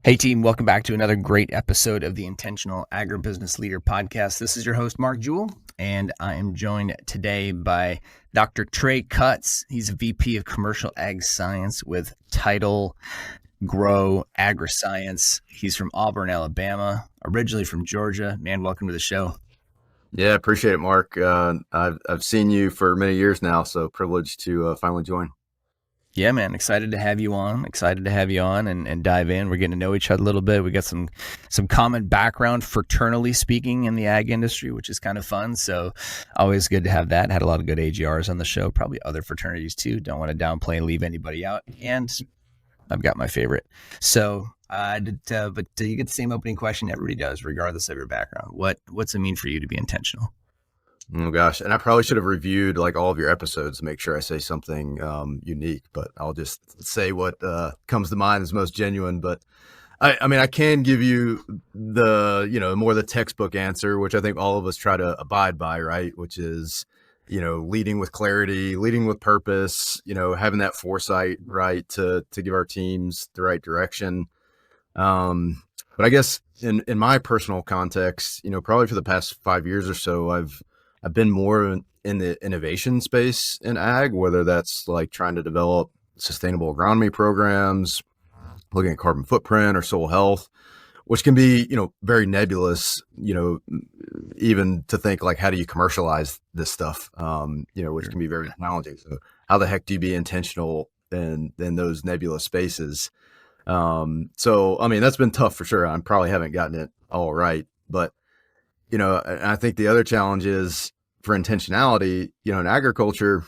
Hey team, welcome back to another great episode of the Intentional Agribusiness Leader Podcast. This is your host, Mark Jewell, and I am joined today by Dr. Trey Cutts. He's a VP of Commercial Ag Science with Tidal Grow Agroscience. He's from Auburn, Alabama, originally from Georgia. Man, welcome to the show. Yeah, appreciate it, Mark. I've seen you for many years now, so privileged to finally join. Yeah, man. Excited to have you on and dive in. We're getting to know each other a little bit. We got some common background fraternally speaking in the ag industry, which is kind of fun. So always good to have that. Had a lot of good AGRs on the show, probably other fraternities too. Don't want to downplay and leave anybody out. And I've got my favorite. So but you get the same opening question everybody does, regardless of your background. What's it mean for you to be intentional? Oh gosh, and I probably should have reviewed like all of your episodes to make sure I say something unique, but I'll just say what comes to mind is most genuine. But I mean, I can give you the, more the textbook answer, which I think all of us try to abide by, right? Which is, leading with clarity, leading with purpose, having that foresight, right, to give our teams the right direction. But I guess in my personal context, probably for the past 5 years or so, I've been more in the innovation space in ag, whether that's like trying to develop sustainable agronomy programs, looking at carbon footprint or soil health, which can be, very nebulous, even to think like, how do you commercialize this stuff, which can be very challenging. So how the heck do you be intentional in those nebulous spaces? So, I mean, that's been tough for sure. I probably haven't gotten it all right, but I think the other challenge is for intentionality, in agriculture,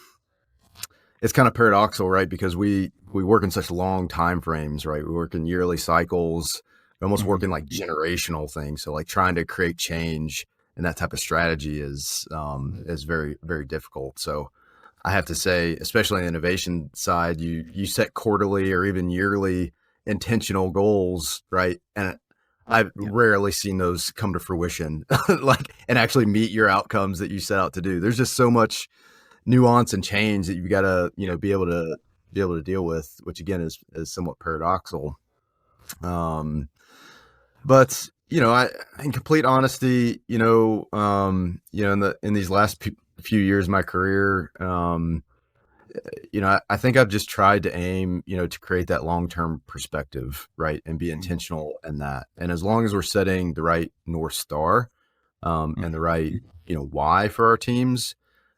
it's kind of paradoxical, right? Because we work in such long time frames, right? We work in yearly cycles, we almost work in like generational things. So like trying to create change and that type of strategy is very, very difficult. So I have to say, especially on the innovation side, you set quarterly or even yearly intentional goals, right? And I've rarely seen those come to fruition, and actually meet your outcomes that you set out to do. There's just so much nuance and change that you've got to, be able to deal with, which again is somewhat paradoxical. But in complete honesty, in these last few years of my career, I think I've just tried to aim, to create that long-term perspective, right? And be intentional in that. And as long as we're setting the right North Star, and the right, why for our teams,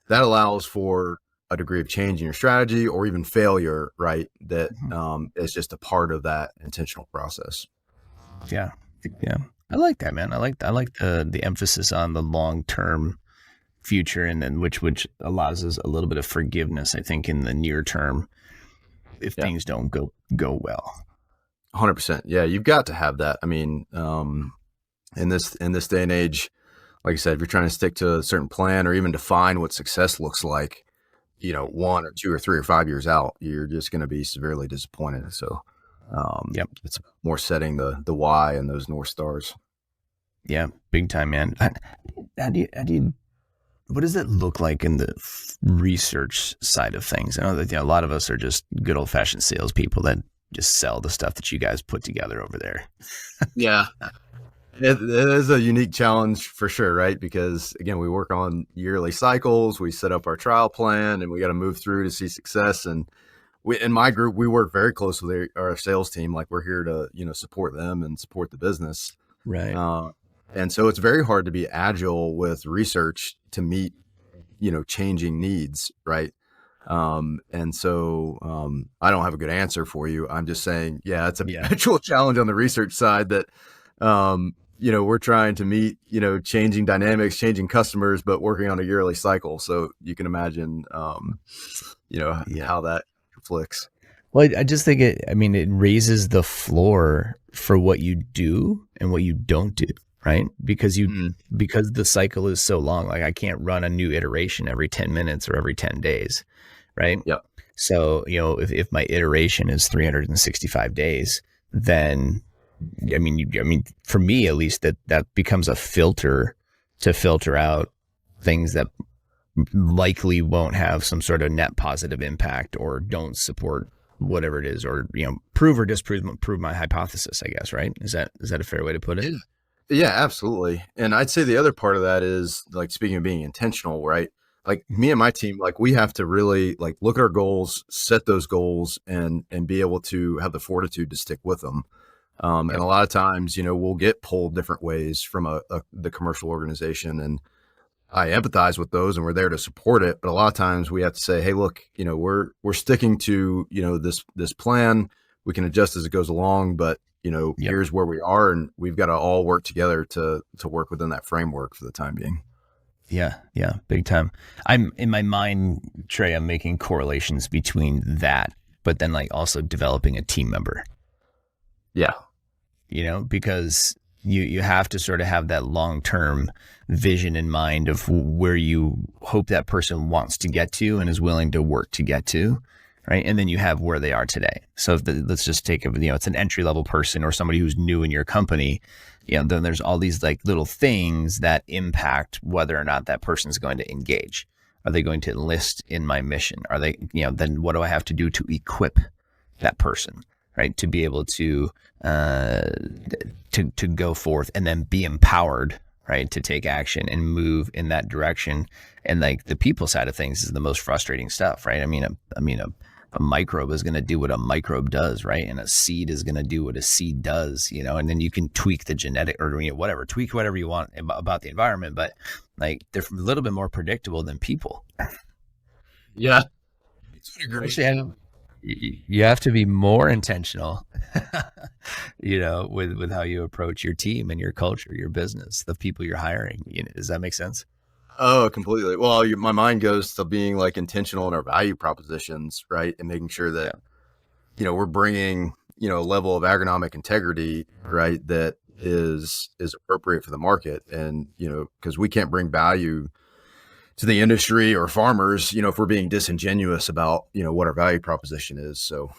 that allows for a degree of change in your strategy or even failure, right? That, is just a part of that intentional process. Yeah. Yeah. I like that, man. I like the emphasis on the long-term future, and then which allows us a little bit of forgiveness, I think, in the near term if things don't go well. 100%. Yeah, you've got to have that. I mean, in this day and age, like I said, if you're trying to stick to a certain plan or even define what success looks like, 1 or 2 or 3 or 5 years out, you're just going to be severely disappointed. So, it's more setting the why and those North Stars. Yeah, big time, man. How do you what does it look like in the research side of things? I know that a lot of us are just good old fashioned salespeople that just sell the stuff that you guys put together over there. Yeah, it is a unique challenge for sure, right? Because again, we work on yearly cycles, we set up our trial plan, and we got to move through to see success. And in my group, we work very close with our sales team. Like we're here to, support them and support the business. Right. And so it's very hard to be agile with research to meet, changing needs, right? And so I don't have a good answer for you. I'm just saying, it's a perpetual challenge on the research side that, we're trying to meet, changing dynamics, changing customers, but working on a yearly cycle. So you can imagine, how that conflicts. Well, I just think it raises the floor for what you do and what you don't do. Right? Because because the cycle is so long, like I can't run a new iteration every 10 minutes or every 10 days. Right. Yep. So, if my iteration is 365 days, then, for me, at least that becomes a filter to filter out things that likely won't have some sort of net positive impact or don't support whatever it is, or, prove or prove my hypothesis, I guess, right? Is that a fair way to put it? Yeah, absolutely. And I'd say the other part of that is, like, speaking of being intentional, right? Like, me and my team, like, we have to really, like, look at our goals, set those goals, and be able to have the fortitude to stick with them. And a lot of times, we'll get pulled different ways from the commercial organization, and I empathize with those, and we're there to support it. But a lot of times we have to say, hey, look, we're sticking to, this plan. We can adjust as it goes along, but here's where we are, and we've got to all work together to work within that framework for the time being. Yeah, big time. I'm in my mind, Trey, I'm making correlations between that, but then like also developing a team member. Yeah. Because you have to sort of have that long-term vision in mind of where you hope that person wants to get to and is willing to work to get to. Right. And then you have where they are today. So let's just take it's an entry level person or somebody who's new in your company. Then there's all these like little things that impact whether or not that person's going to engage. Are they going to enlist in my mission? Are they, then what do I have to do to equip that person, right? To be able to go forth and then be empowered, right? To take action and move in that direction. And like the people side of things is the most frustrating stuff, right? I mean, a microbe is going to do what a microbe does, right? And a seed is going to do what a seed does, and then you can tweak the genetic or tweak whatever you want about the environment, but like they're a little bit more predictable than people. Yeah. Actually, you have to be more intentional, with how you approach your team and your culture, your business, the people you're hiring. Does that make sense? Oh, completely. Well, my mind goes to being like intentional in our value propositions, right? And making sure that, we're bringing, a level of agronomic integrity, right, that is appropriate for the market. And, because we can't bring value to the industry or farmers, if we're being disingenuous about, what our value proposition is. So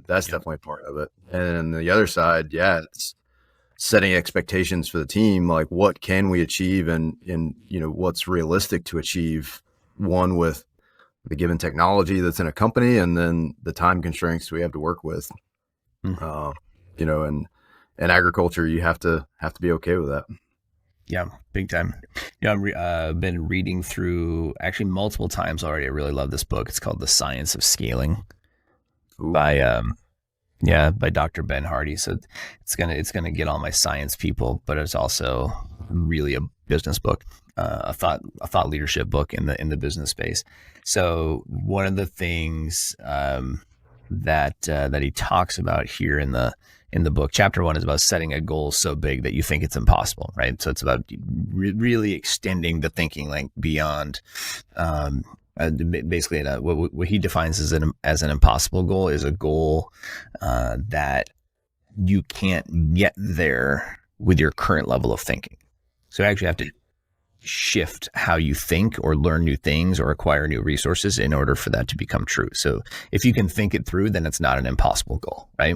that's definitely part of it. And the other side, it's setting expectations for the team, like what can we achieve and what's realistic to achieve, one with the given technology that's in a company, and then the time constraints we have to work with. And agriculture, you have to be okay with that. Yeah, big time. I've been reading through actually multiple times already. I really love this book. It's called The Science of Scaling. Ooh. By Dr. Ben Hardy. So it's gonna get all my science people, but it's also really a business book, a thought leadership book in the business space. So one of the things that he talks about here in the book, chapter 1 is about setting a goal so big that you think it's impossible, right? So it's about really extending the thinking like beyond. Basically, what he defines as an impossible goal is a goal that you can't get there with your current level of thinking. So you actually have to shift how you think or learn new things or acquire new resources in order for that to become true. So if you can think it through, then it's not an impossible goal, right?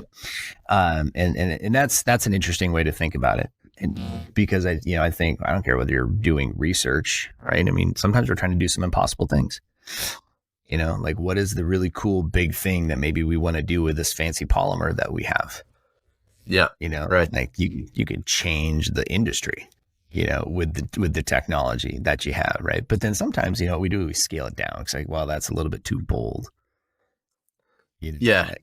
And that's an interesting way to think about it. And because I think I don't care whether you're doing research, right? I mean, sometimes we're trying to do some impossible things. Like what is the really cool big thing that maybe we want to do with this fancy polymer that we have? Yeah. Right. Like you could change the industry, with the technology that you have, right? But then sometimes, what we do, we scale it down. It's like, well, that's a little bit too bold. Yeah.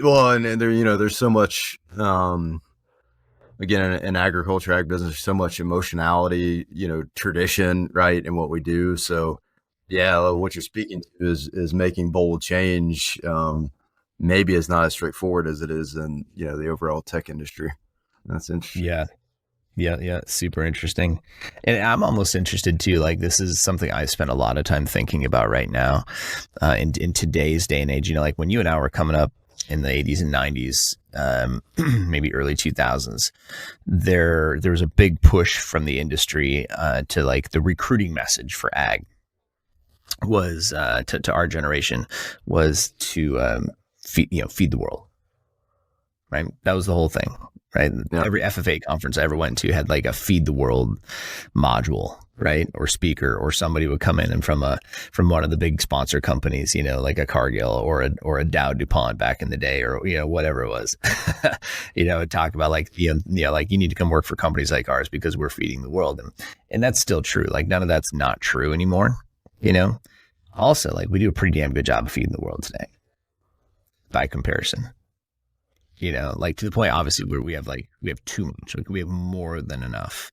Well, and there, there's so much, again, in agriculture, ag business, there's so much emotionality, tradition, right, in what we do. So, what you're speaking to is making bold change. Maybe it's not as straightforward as it is in the overall tech industry. That's interesting. Yeah, super interesting. And I'm almost interested too. Like this is something I spend a lot of time thinking about right now, in today's day and age. Like when you and I were coming up in the 80s and 90s, maybe early 2000s, there was a big push from the industry to like the recruiting message for ag was to our generation was to feed the world, right? That was the whole thing, right? Yeah. Every FFA conference I ever went to had like a feed the world module, right? Or speaker, or somebody would come in and from one of the big sponsor companies, you know, like a Cargill or a Dow DuPont back in the day, or, you know, whatever it was, you know, talk about like, you know, like you need to come work for companies like ours because we're feeding the world. And that's still true. Like none of that's not true anymore, you know? Also, like we do a pretty damn good job of feeding the world today by comparison. You know, like to the point, obviously, where we have too much. Like we have more than enough,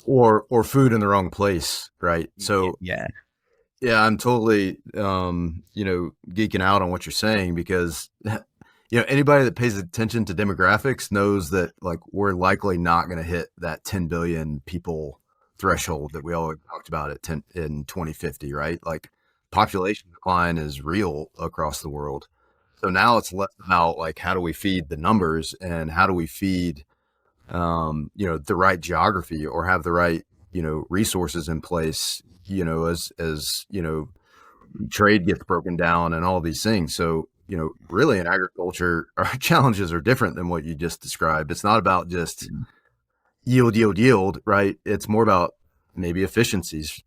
or food in the wrong place, right? So yeah, I'm totally you know, geeking out on what you're saying, because you know, anybody that pays attention to demographics knows that like we're likely not going to hit that 10 billion people threshold that we all talked about in 2050, right? Like population decline is real across the world. So now it's less about like, how do we feed the numbers, and how do we feed, you know, the right geography, or have the right, you know, resources in place, you know, as, you know, trade gets broken down and all these things. So, you know, really in agriculture, our challenges are different than what you just described. It's not about just yield, right? It's more about maybe efficiencies.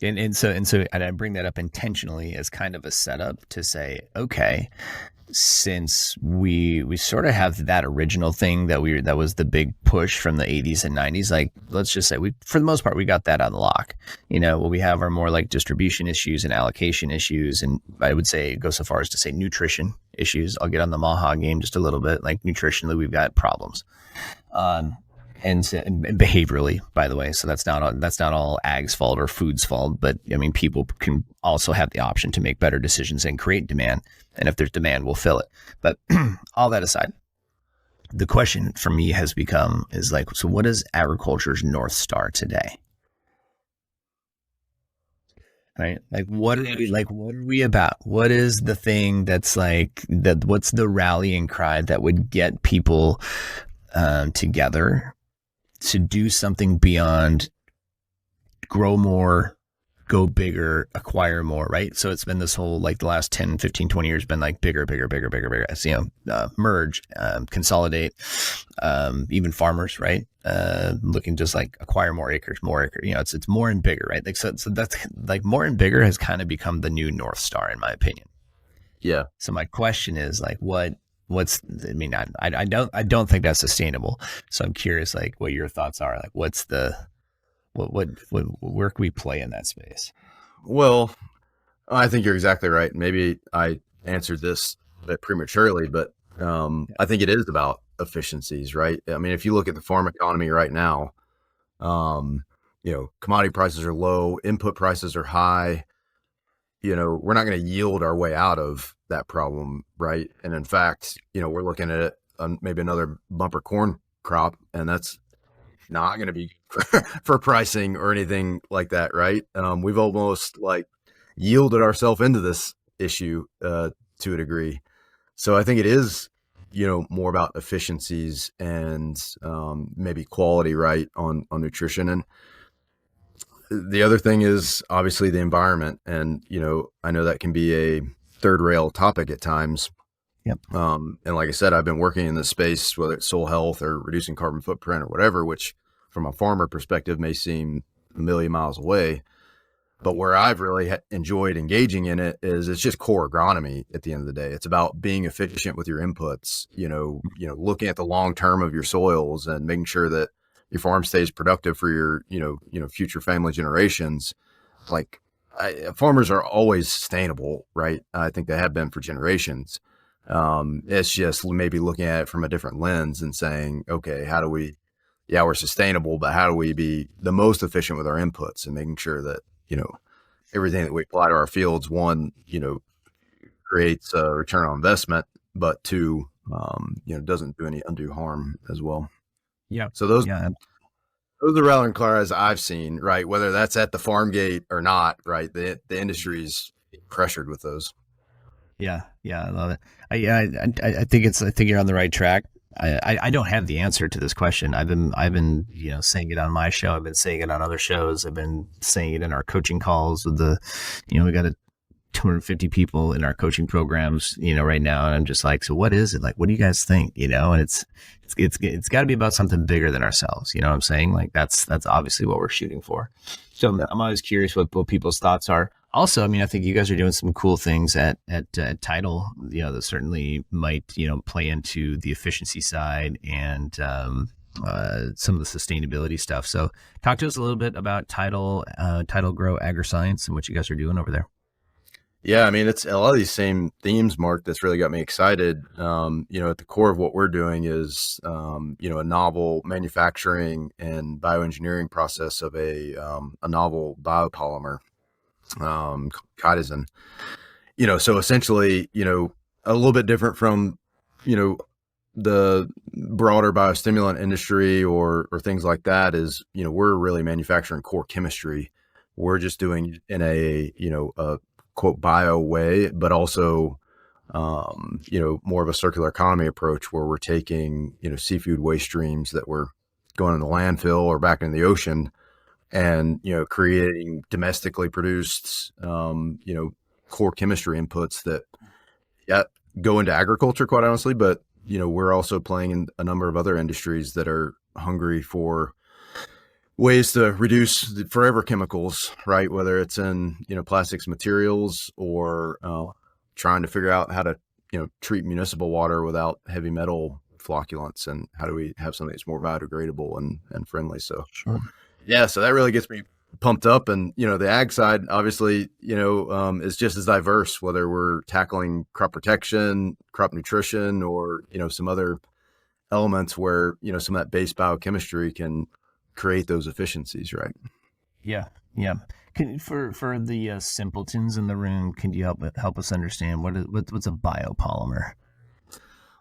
and so I bring that up intentionally as kind of a setup to say, okay, since we sort of have that original thing that was the big push from the 80s and 90s, like let's just say for the most part we got that on lock. You know, what we have are more like distribution issues and allocation issues, and I would say go so far as to say nutrition issues. I'll get on the Maha game just a little bit. Like nutritionally, we've got problems. And behaviorally, by the way, so that's not all ag's fault or food's fault, but I mean, people can also have the option to make better decisions and create demand, and if there's demand, we'll fill it. But all that aside, the question for me has become is like, so what is agriculture's North Star today? Right? Like what are we about? What is the thing that's like that? What's the rallying cry that would get people together to do something beyond grow more, go bigger, acquire more, right? So it's been this whole, like the last 10, 15, 20 years been like bigger. So, you know, merge, consolidate, even farmers, right? Looking just like acquire more acres, you know, it's more and bigger, right? Like, so that's like more and bigger has kind of become the new North Star, in my opinion. Yeah. So my question is like, I mean, I don't think that's sustainable. So I'm curious, like, what your thoughts are. Like, what's the, where can we play in that space? Well, I think you're exactly right. Maybe I answered this a bit prematurely, but I think it is about efficiencies, right? I mean, if you look at the farm economy right now, you know, commodity prices are low, input prices are high. You know, we're not going to yield our way out of that problem, right? And in fact, you know, we're looking at it, maybe another bumper corn crop, and that's not going to be for pricing or anything like that, right? We've almost like yielded ourselves into this issue to a degree. So I think it is, you know, more about efficiencies and maybe quality, right, on nutrition. And the other thing is obviously the environment. And, you know, I know that can be a third rail topic at times. Yep. And like I said, I've been working in this space, whether it's soil health or reducing carbon footprint or whatever, which from a farmer perspective may seem a million miles away. But where I've really enjoyed engaging in it is it's just core agronomy at the end of the day. It's about being efficient with your inputs, you know, looking at the long term of your soils and making sure that your farm stays productive for your, future family generations. Like farmers are always sustainable, right? I think they have been for generations. It's just maybe looking at it from a different lens and saying, okay, how do we, we're sustainable, but how do we be the most efficient with our inputs and making sure that, you know, everything that we apply to our fields, one, you know, creates a return on investment, but two, doesn't do any undue harm as well. Yeah. So those are the rallying cries I've seen, right? Whether that's at the farm gate or not, right? The industry's pressured with those. Yeah. I love it. I think you're on the right track. I don't have the answer to this question. I've been saying it on my show. I've been saying it on other shows. I've been saying it in our coaching calls with we got a 250 people in our coaching programs, right now. And I'm just like, so what is it? Like, what do you guys think? And it's got to be about something bigger than ourselves. You know what I'm saying? Like that's obviously what we're shooting for. So I'm always curious what people's thoughts are. Also, I mean, I think you guys are doing some cool things at Tidal, that certainly might, play into the efficiency side and some of the sustainability stuff. So talk to us a little bit about Tidal Grow Agroscience and what you guys are doing over there. Yeah, I mean, it's a lot of these same themes, Mark, that's really got me excited. At the core of what we're doing is, a novel manufacturing and bioengineering process of a novel biopolymer, candid. So essentially, a little bit different from, the broader biostimulant industry or things like that is, we're really manufacturing core chemistry. We're just doing in a quote bio way, but also, more of a circular economy approach where we're taking, seafood waste streams that were going in the landfill or back in the ocean and, creating domestically produced, core chemistry inputs that go into agriculture, quite honestly. But, we're also playing in a number of other industries that are hungry for ways to reduce the forever chemicals, right? Whether it's in, plastics materials or trying to figure out how to, treat municipal water without heavy metal flocculants, and how do we have something that's more biodegradable and friendly. So, sure. Yeah, so that really gets me pumped up. And, the ag side, obviously, is just as diverse, whether we're tackling crop protection, crop nutrition, or, some other elements where, some of that base biochemistry can create those efficiencies, right? Yeah. For the simpletons in the room, can you help us understand what's a biopolymer?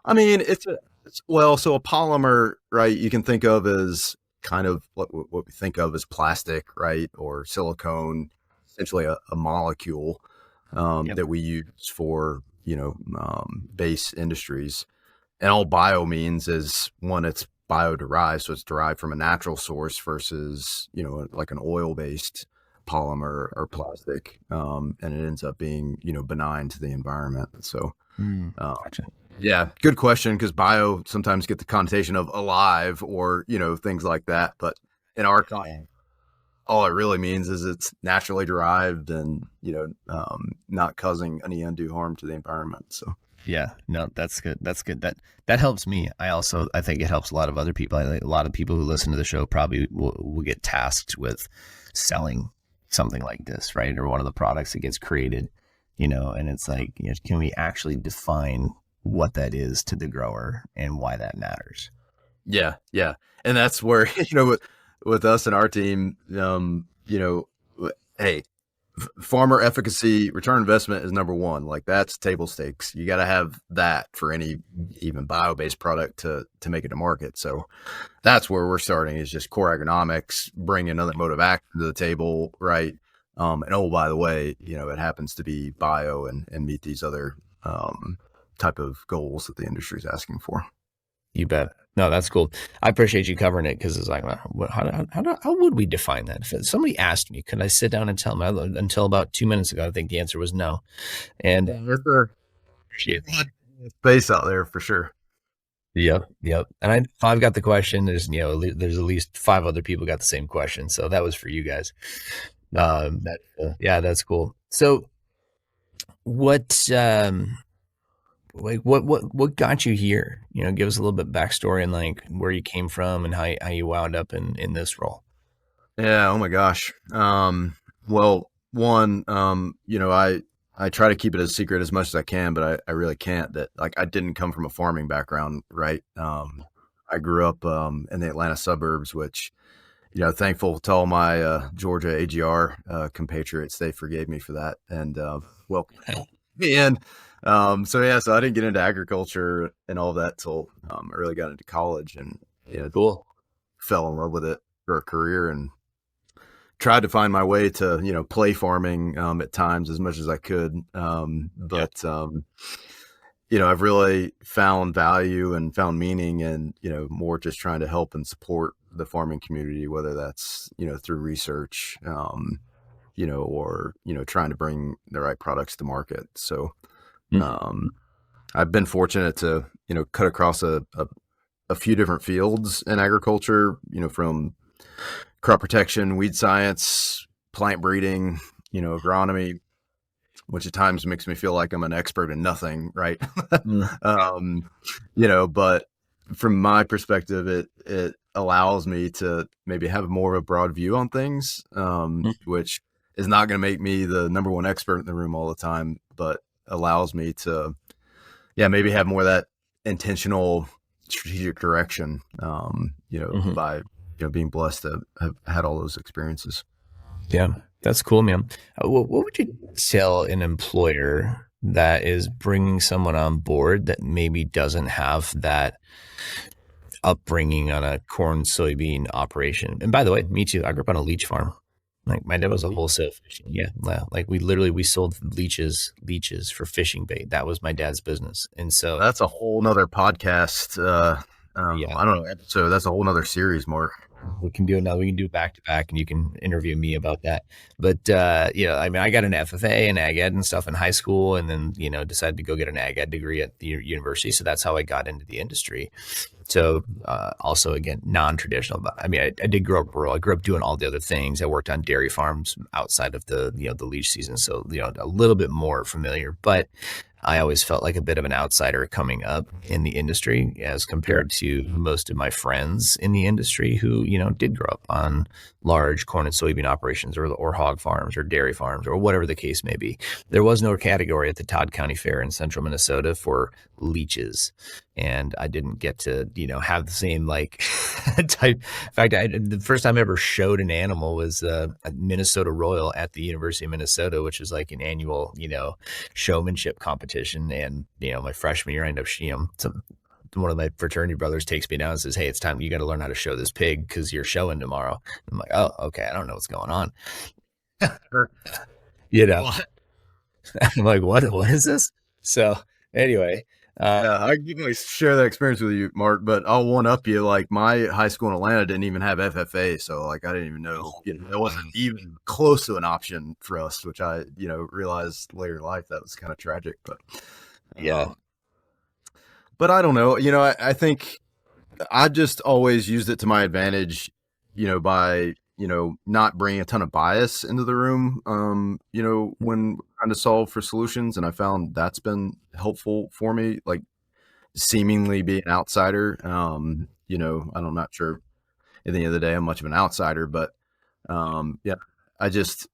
I mean, so a polymer, right? You can think of as kind of what we think of as plastic, right? Or silicone, essentially a molecule that we use for, base industries. And all bio means is one, it's bio-derived, so it's derived from a natural source versus, like an oil-based polymer or plastic, and it ends up being, benign to the environment. So, Gotcha. Yeah, good question, because bio sometimes get the connotation of alive or, things like that. But in our time, all it really means is it's naturally derived and, not causing any undue harm to the environment. So. Yeah, no, that's good. That helps me. I think it helps a lot of other people. I think a lot of people who listen to the show probably will get tasked with selling something like this, right? Or one of the products that gets created, and it's like, can we actually define what that is to the grower and why that matters? Yeah. And that's where, with us and our team, hey, farmer efficacy, return investment is number one. Like, that's table stakes. You got to have that for any even bio-based product to make it to market. So that's where we're starting, is just core agronomics, bring another mode of action to the table, right? And by the way, it happens to be bio and meet these other type of goals that the industry is asking for. You bet. No, that's cool. I appreciate you covering it, because it's like, how would we define that? If somebody asked me, could I sit down and tell them? Until about 2 minutes ago, I think the answer was no. And space out there for sure. Yep. And I've got the question. There's there's at least 5 other people got the same question, so that was for you guys. That's cool. So, what got you here? Give us a little bit backstory and like where you came from and how you wound up in this role. Yeah. Oh my gosh. Well, one, I try to keep it a secret as much as I can, but I really can't. That, like, I didn't come from a farming background, right? I grew up in the Atlanta suburbs, which, thankful to all my Georgia AGR compatriots, they forgave me for that, and welcomed me in. So I didn't get into agriculture and all that till I really got into college, and Cool. fell in love with it for a career, and tried to find my way to, play farming at times as much as I could. But I've really found value and found meaning in, more just trying to help and support the farming community, whether that's, through research, or, trying to bring the right products to market. So, Mm. I've been fortunate to, cut across a few different fields in agriculture, from crop protection, weed science, plant breeding, agronomy, which at times makes me feel like I'm an expert in nothing, right? Mm. But from my perspective, it allows me to maybe have more of a broad view on things, which is not going to make me the number one expert in the room all the time, but allows me to, maybe have more of that intentional strategic direction, Mhm. by, being blessed to have had all those experiences. Yeah, that's cool, man. What would you tell an employer that is bringing someone on board that maybe doesn't have that upbringing on a corn soybean operation? And by the way, me too. I grew up on a leech farm. Like my dad was a wholesale fishing. Yeah, like we sold leeches for fishing bait. That was my dad's business. And so That's a whole nother podcast. yeah, I don't know, episode. That's a whole nother series, Mark. we can do it now. We can do it back to back, and you can interview me about that. But I mean, I got an FFA and ag ed and stuff in high school, and then decided to go get an ag ed degree at the university. So that's how I got into the industry. So also again, non-traditional. But I mean, I did grow up rural. I grew up doing all the other things. I worked on dairy farms outside of the leach season, so a little bit more familiar. But I always felt like a bit of an outsider coming up in the industry as compared to most of my friends in the industry who, did grow up on large corn and soybean operations or hog farms or dairy farms or whatever the case may be. There was no category at the Todd County Fair in central Minnesota for leeches. And I didn't get to, have the same like type. In fact, the first time I ever showed an animal was a Minnesota Royal at the University of Minnesota, which is like an annual, showmanship competition. And, my freshman year, I ended up, one of my fraternity brothers takes me down and says, "Hey, it's time. You got to learn how to show this pig because you're showing tomorrow." I'm like, "Oh, okay. I don't know what's going on." you know, What? I'm like, what is this? So anyway, I can only share that experience with you, Mark, but I'll one up you. Like my high school in Atlanta didn't even have FFA. So like, I didn't even know, it wasn't even close to an option for us, which I, realized later in life that was kind of tragic, but yeah. But I don't know, I think I just always used it to my advantage, by, not bringing a ton of bias into the room, when trying to solve for solutions. And I found that's been helpful for me, like seemingly be an outsider. I'm not sure at the end of the day, I'm much of an outsider, but, I just,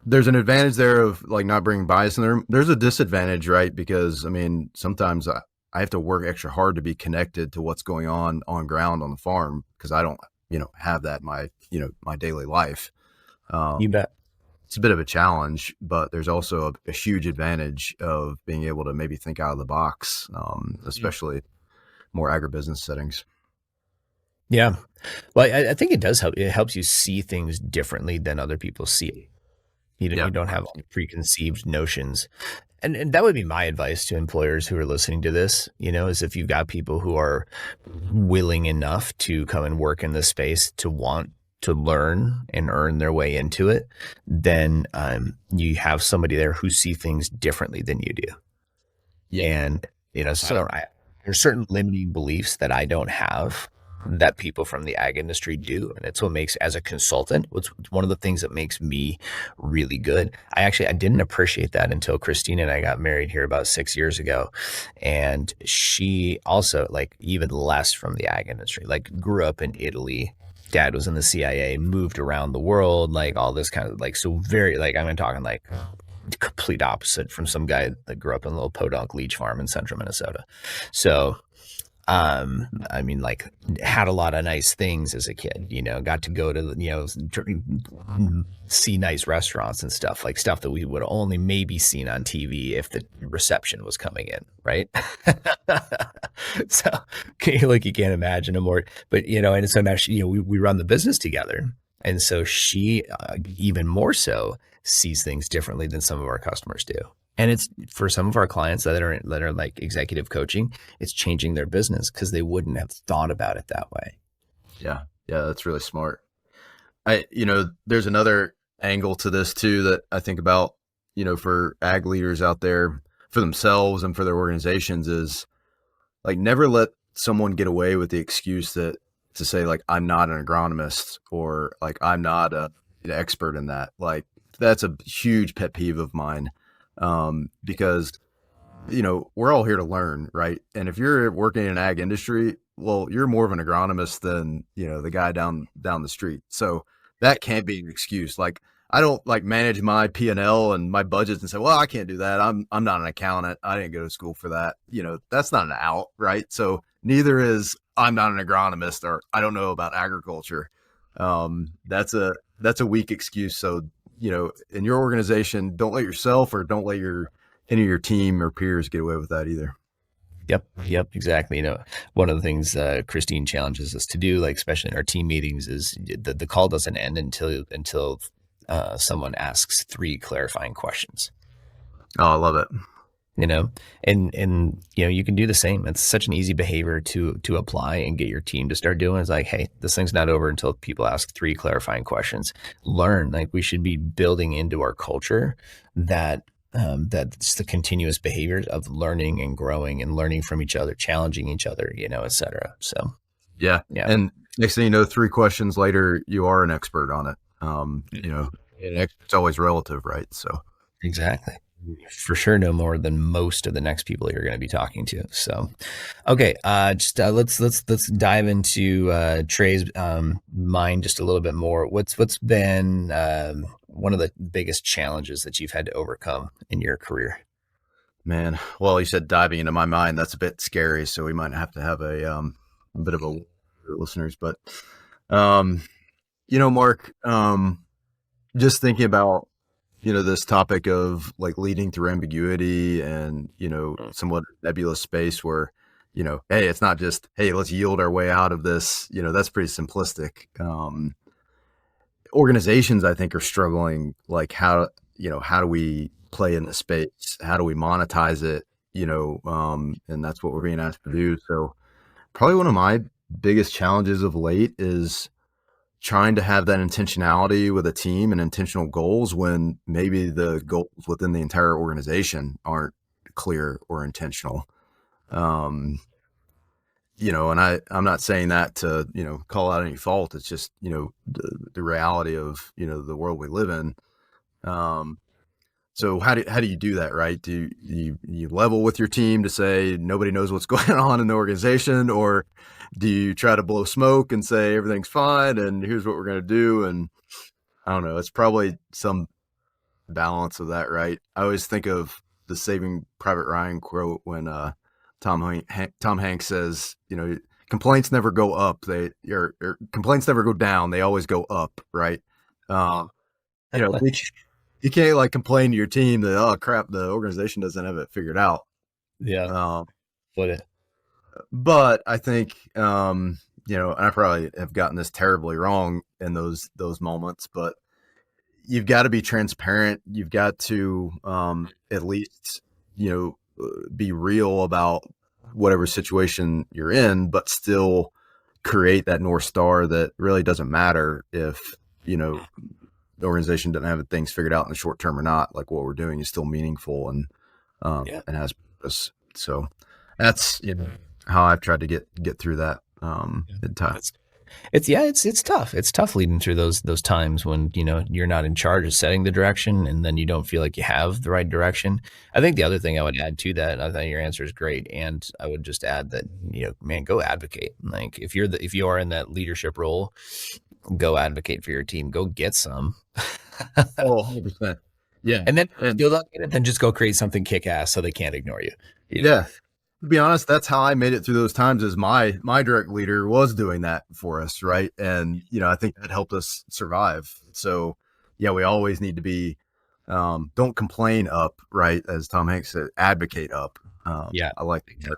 there's an advantage there of like not bringing bias in there. There's a disadvantage, right? Because I mean, sometimes I have to work extra hard to be connected to what's going on ground on the farm because I don't, have that in my, my daily life. You bet. It's a bit of a challenge, but there's also a huge advantage of being able to maybe think out of the box, especially more agribusiness settings. Yeah. Well, I think it does help. It helps you see things differently than other people see it. You don't have preconceived notions. And that would be my advice to employers who are listening to this, is if you've got people who are willing enough to come and work in this space to want to learn and earn their way into it, then you have somebody there who see things differently than you do. Yeah. And, so there's certain limiting beliefs that I don't have that people from the ag industry do. And it's what makes, as a consultant, it's one of the things that makes me really good. I didn't appreciate that until Christina and I got married here about 6 years ago. And she also, like, even less from the ag industry, like grew up in Italy. Dad was in the CIA, moved around the world, like all this kind of like, so very like, I'm talking like complete opposite from some guy that grew up in a little podunk leech farm in central Minnesota. So I mean, like, had a lot of nice things as a kid, got to go to, see nice restaurants and stuff that we would only maybe seen on TV if the reception was coming in, right? So, like, you can't imagine a more, but, and so now we run the business together. And so she, even more so, sees things differently than some of our customers do. And it's for some of our clients that are like executive coaching, it's changing their business because they wouldn't have thought about it that way. Yeah. Yeah. That's really smart. there's another angle to this too that I think about, for ag leaders out there, for themselves and for their organizations, is like, never let someone get away with the excuse that to say like, I'm not an agronomist, or like, I'm not an expert in that. Like, that's a huge pet peeve of mine. Because we're all here to learn, right? And if you're working in an ag industry, well, you're more of an agronomist than, the guy down the street. So that can't be an excuse. Like, I don't like manage my P&L and my budgets and say, well, I can't do that. I'm not an accountant. I didn't go to school for that. That's not an out, right? So neither is I'm not an agronomist, or I don't know about agriculture. That's a weak excuse. So, in your organization, don't let yourself, or don't let any of your team or peers get away with that either. Yep, exactly. One of the things Christine challenges us to do, like especially in our team meetings, is the call doesn't end until someone asks 3 clarifying questions. Oh, I love it. And you can do the same. It's such an easy behavior to apply and get your team to start doing. It's like, hey, this thing's not over until people ask 3 clarifying questions. Learn. Like, we should be building into our culture that's the continuous behaviors of learning and growing and learning from each other, challenging each other, et cetera. So, yeah. And next thing you know, 3 questions later, you are an expert on it. An expert's always relative, right? So, exactly. For sure, no more than most of the next people you're going to be talking to. So, okay, let's dive into Trey's mind just a little bit more. What's been one of the biggest challenges that you've had to overcome in your career? Man, well, you said diving into my mind. That's a bit scary, so we might have to have a bit of a listeners. But Mark, just thinking about this topic of like leading through ambiguity and, somewhat nebulous space where, hey, it's not just, hey, let's yield our way out of this. That's pretty simplistic. Organizations, I think, are struggling. Like, how do we play in the space? How do we monetize it? And that's what we're being asked to do. So probably one of my biggest challenges of late is trying to have that intentionality with a team and intentional goals when maybe the goals within the entire organization aren't clear or intentional. And I'm not saying that to, call out any fault. It's just, the reality of, the world we live in. So how do you do that, right? Do you level with your team to say nobody knows what's going on in the organization, or do you try to blow smoke and say everything's fine and here's what we're going to do? And I don't know. It's probably some balance of that, right? I always think of the Saving Private Ryan quote when Tom Hanks says, complaints never go up. Or complaints never go down. They always go up, right? You can't like complain to your team that, oh crap, the organization doesn't have it figured out. Yeah. But I think, and I probably have gotten this terribly wrong in those moments, but you've got to be transparent. You've got to, at least, be real about whatever situation you're in, but still create that North Star that really doesn't matter if, the organization doesn't have things figured out in the short term or not. Like, what we're doing is still meaningful and has purpose. So that's, how I've tried to get through that in time. It's tough. It's tough leading through those times when, you're not in charge of setting the direction and then you don't feel like you have the right direction. I think the other thing I would add to that, and I think your answer is great, and I would just add that, man, go advocate. Like, if you are in that leadership role, go advocate for your team. Go get some. 100%. Yeah. And then you'll not get it, then just go create something kick-ass so they can't ignore you. Yeah. To be honest, that's how I made it through those times, as my direct leader was doing that for us. Right. And, I think that helped us survive. So yeah, we always need to be, don't complain up, right? As Tom Hanks said, advocate up. I like that.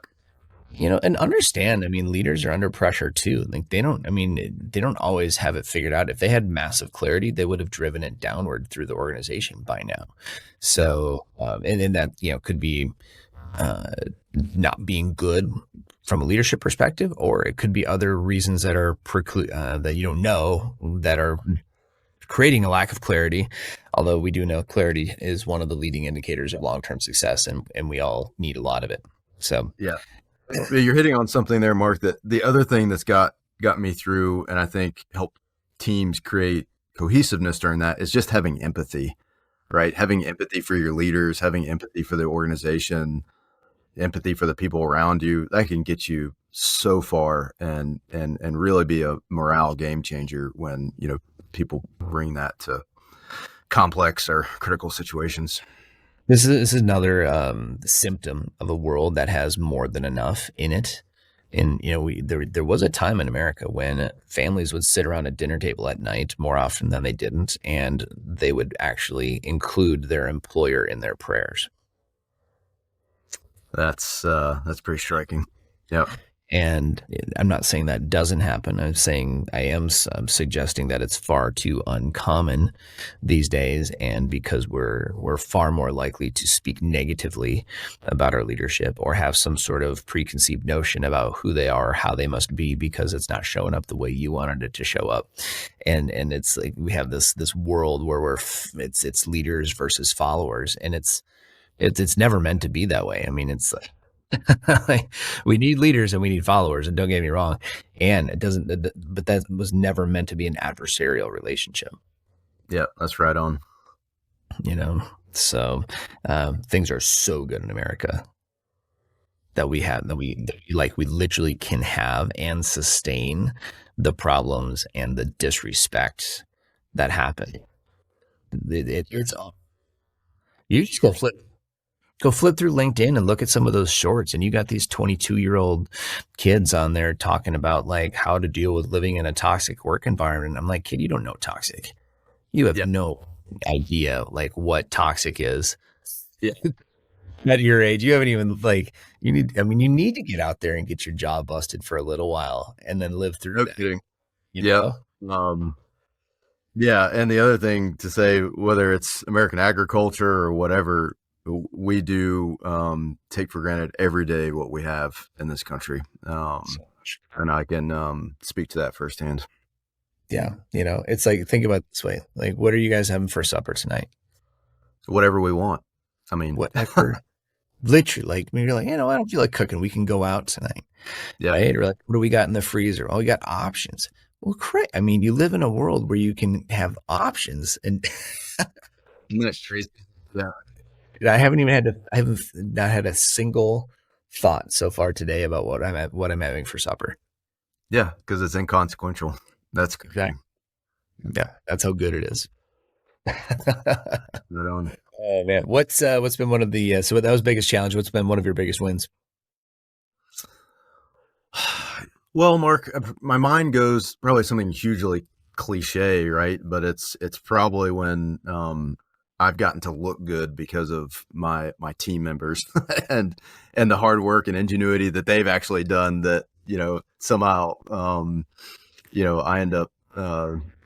And understand, leaders are under pressure too. Like, they don't always have it figured out. If they had massive clarity, they would have driven it downward through the organization by now. So, and that, could be, not being good from a leadership perspective, or it could be other reasons that are that you don't know, that are creating a lack of clarity, although we do know clarity is one of the leading indicators of long-term success, and we all need a lot of it. So Yeah. You're hitting on something there, Mark, that the other thing that's got me through and I think helped teams create cohesiveness during that is just having empathy, right? Having empathy for your leaders, having empathy for the organization, empathy for the people around you. That can get you so far and really be a morale game changer when, people bring that to complex or critical situations. this is another symptom of a world that has more than enough in it. And there was a time in America when families would sit around a dinner table at night more often than they didn't, and they would actually include their employer in their prayers. That's pretty striking. Yep. And I'm not saying that doesn't happen. I'm suggesting that it's far too uncommon these days, and because we're far more likely to speak negatively about our leadership or have some sort of preconceived notion about who they are or how they must be because it's not showing up the way you wanted it to show up. And it's like we have this world where it's leaders versus followers, and it's never meant to be that way. I mean, it's like we need leaders and we need followers, and don't get me wrong. And but that was never meant to be an adversarial relationship. Yeah, that's right on. So things are so good in America that we literally can have and sustain the problems and the disrespect that happen. It's you just go flip through LinkedIn and look at some of those shorts, and you got these 22-year-old kids on there talking about like how to deal with living in a toxic work environment. I'm like, kid, you don't know toxic. You have no idea like what toxic is. Yeah. At your age, you haven't even you need to get out there and get your jaw busted for a little while and then live through that. Kidding. Yeah. Yeah. And the other thing to say, whether it's American agriculture or whatever, we do take for granted every day what we have in this country. And I can speak to that firsthand. Yeah. It's like, think about it this way. Like, what are you guys having for supper tonight? Whatever we want. I mean, whatever. Literally, like, maybe you're like, I don't feel like cooking. We can go out tonight. Yeah. Right? Or like, what do we got in the freezer? Oh, we got options. Well, great. I mean, you live in a world where you can have options, and that's crazy. Yeah. I haven't not had a single thought so far today about what I'm having for supper. Yeah, because it's inconsequential. That's exactly. Yeah, that's how good it is. Right on. Oh man, what's been one of the so that was biggest challenge? What's been one of your biggest wins? Well, Mark, my mind goes probably something hugely cliche, right? But it's probably when I've gotten to look good because of my team members and the hard work and ingenuity that they've actually done that, somehow, I end up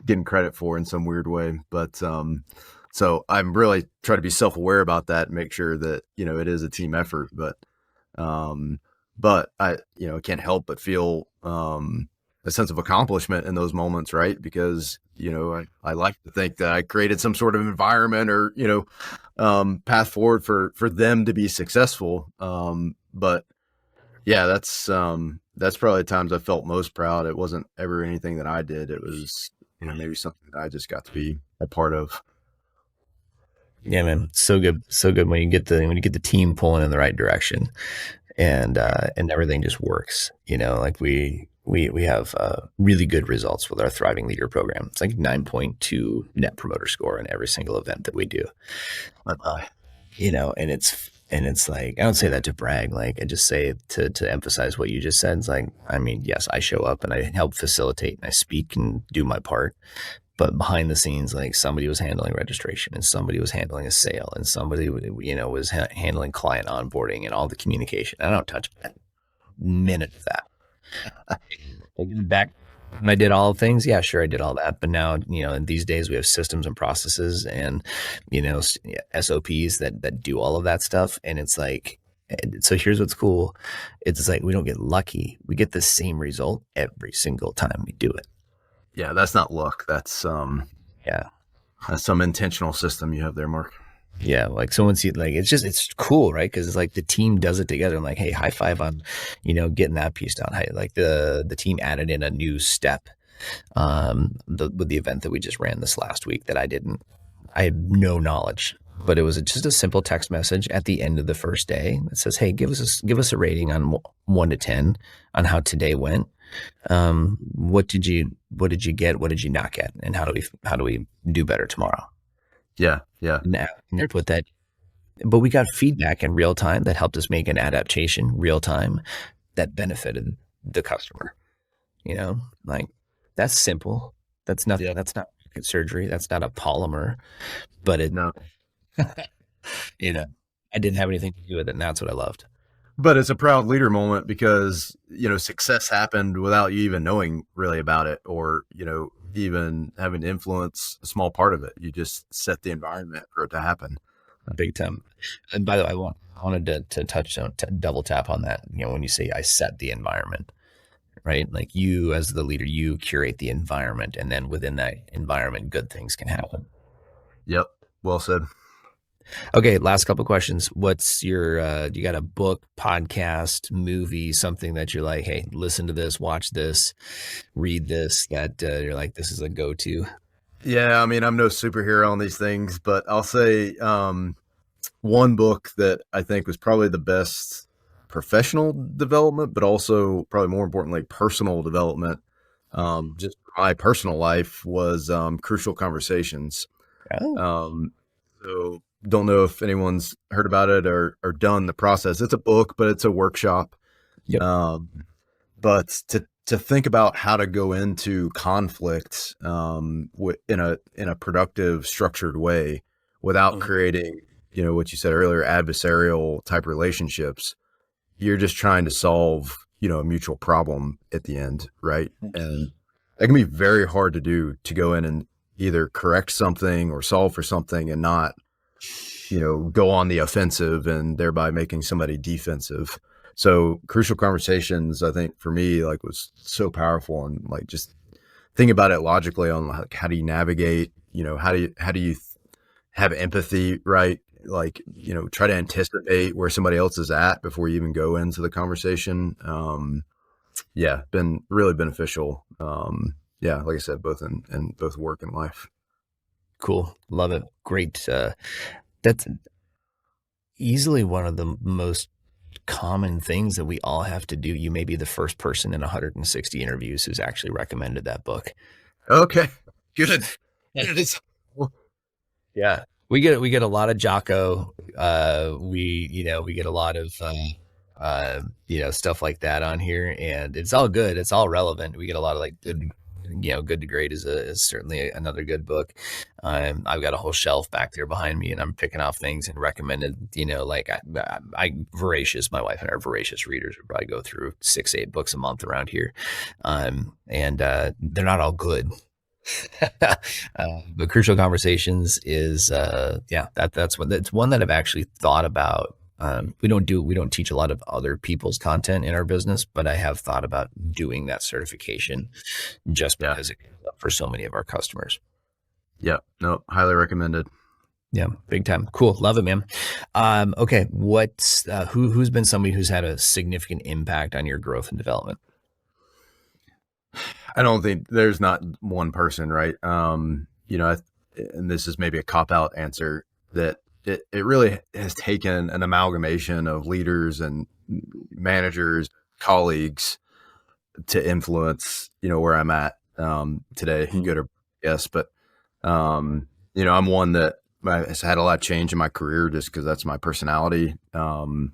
getting credit for in some weird way. But so I'm really trying to be self-aware about that and make sure that, it is a team effort. But I, can't help but feel a sense of accomplishment in those moments, right? Because, I like to think that I created some sort of environment or, path forward for them to be successful. But yeah, that's probably the times I felt most proud. It wasn't ever anything that I did. It was, maybe something that I just got to be a part of. Yeah, man. So good when you get the team pulling in the right direction and everything just works, like we have really good results with our Thriving Leader program. It's like 9.2 net promoter score in every single event that we do. And it's like, I don't say that to brag. Like, I just say to emphasize what you just said. It's like, I mean, yes, I show up and I help facilitate and I speak and do my part. But behind the scenes, like somebody was handling registration and somebody was handling a sale and somebody, was handling client onboarding and all the communication. I don't touch a minute of that. Back when I did all the things, yeah, sure, I did all that. But now, in these days we have systems and processes and, SOPs that do all of that stuff. And it's like, so here's what's cool. It's like, we don't get lucky. We get the same result every single time we do it. Yeah, that's not luck. That's Yeah. That's some intentional system you have there, Mark. Yeah, like someone see, like it's cool, right? Because it's like the team does it together. I'm like, hey, high five on, getting that piece down. Like the team added in a new step, with the event that we just ran this last week that I had no knowledge, but it was just a simple text message at the end of the first day that says, hey, give us a rating on 1 to 10 on how today went. What did you get? What did you not get? And how do we do better tomorrow? Yeah. Yeah. Now put that, but we got feedback in real time that helped us make an adaptation real time that benefited the customer. Like that's simple. That's nothing. Yeah. That's not surgery. That's not a polymer, but No. I didn't have anything to do with it, and that's what I loved. But it's a proud leader moment because, success happened without you even knowing really about it or, even having to influence a small part of it. You just set the environment for it to happen. Big time. And by the way, I wanted to touch on, double tap on that. When you say I set the environment, right? Like you as the leader, you curate the environment, and then within that environment, good things can happen. Yep. Well said. Okay, last couple of questions. What's your, you got a book, podcast, movie, something that you're like, hey, listen to this, watch this, read this, that you're like, this is a go-to? Yeah, I mean, I'm no superhero on these things, but I'll say one book that I think was probably the best professional development, but also probably more importantly, personal development, just my personal life was Crucial Conversations. Oh. So don't know if anyone's heard about it or done the process. It's a book, but it's a workshop. Yep. But to think about how to go into conflict in a productive, structured way without creating, what you said earlier, adversarial type relationships. You're just trying to solve, a mutual problem at the end, right? And that can be very hard to do, to go in and either correct something or solve for something and not, go on the offensive and thereby making somebody defensive. So Crucial Conversations, I think for me, like was so powerful, and like just think about it logically on like, how do you navigate, how do you have empathy, right? Like, try to anticipate where somebody else is at before you even go into the conversation. Yeah, been really beneficial. Yeah, like I said, both in both work and life. Cool. Love it. Great. That's easily one of the most common things that we all have to do. You may be the first person in 160 interviews who's actually recommended that book. Okay, good. Yeah. We get a lot of Jocko. We get a lot of stuff like that on here, and it's all good. It's all relevant. We get a lot of like good, Good to Great is certainly another good book. I've got a whole shelf back there behind me, and I'm picking off things and recommended. Like I voracious. My wife and I are voracious readers. We probably go through 6-8 books a month around here, and they're not all good. But Crucial Conversations is that's one that I've actually thought about. We don't teach a lot of other people's content in our business, but I have thought about doing that certification just because it comes up for so many of our customers. Yeah, no, highly recommended. Yeah, big time. Cool. Love it, man. Okay. What's who's been somebody who's had a significant impact on your growth and development? I don't think there's not one person, right? And this is maybe a cop-out answer, that it really has taken an amalgamation of leaders and managers, colleagues to influence, where I'm at today, good or yes. But, I'm one that has had a lot of change in my career just because that's my personality. And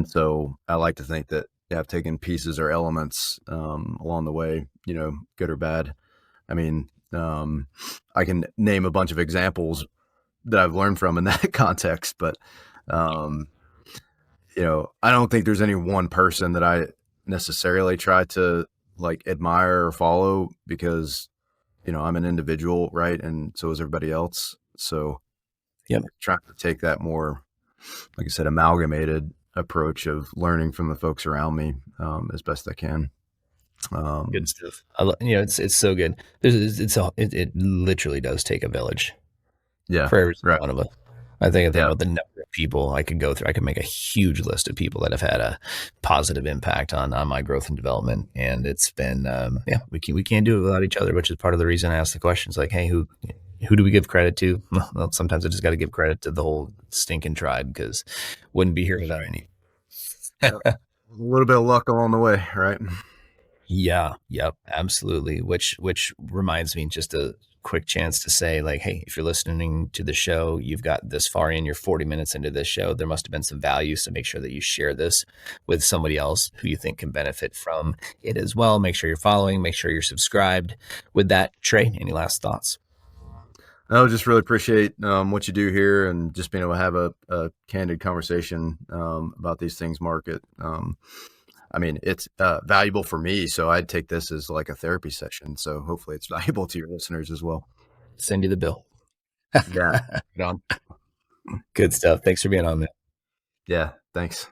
so I like to think that I've taken pieces or elements along the way, good or bad. I mean, I can name a bunch of examples that I've learned from in that context, but, I don't think there's any one person that I necessarily try to like admire or follow, because, I'm an individual, right? And so is everybody else. So trying to take that more, like I said, amalgamated approach of learning from the folks around me as best I can. Good stuff. It's so good. It literally does take a village Yeah. for every Right. one of us. I think Yeah. about the number of people I could go through. I could make a huge list of people that have had a positive impact on my growth and development. And it's been, we can't do it without each other, which is part of the reason I ask the questions like, hey, who do we give credit to? Well, sometimes I just got to give credit to the whole stinking tribe because wouldn't be here without any. Yeah. A little bit of luck along the way, right? Yeah, yep, absolutely. Which reminds me, just a quick chance to say, like, hey, if you're listening to the show, you've got this far in, you're 40 minutes into this show, there must have been some value. So make sure that you share this with somebody else who you think can benefit from it as well. Make sure you're following, make sure you're subscribed. With that, Trey, any last thoughts? I just really appreciate what you do here and just being able to have a candid conversation about these things, Mark. I mean, it's valuable for me, so I'd take this as like a therapy session. So hopefully it's valuable to your listeners as well. Send you the bill. Yeah. Good on. Good stuff. Thanks for being on, man. Yeah. Thanks.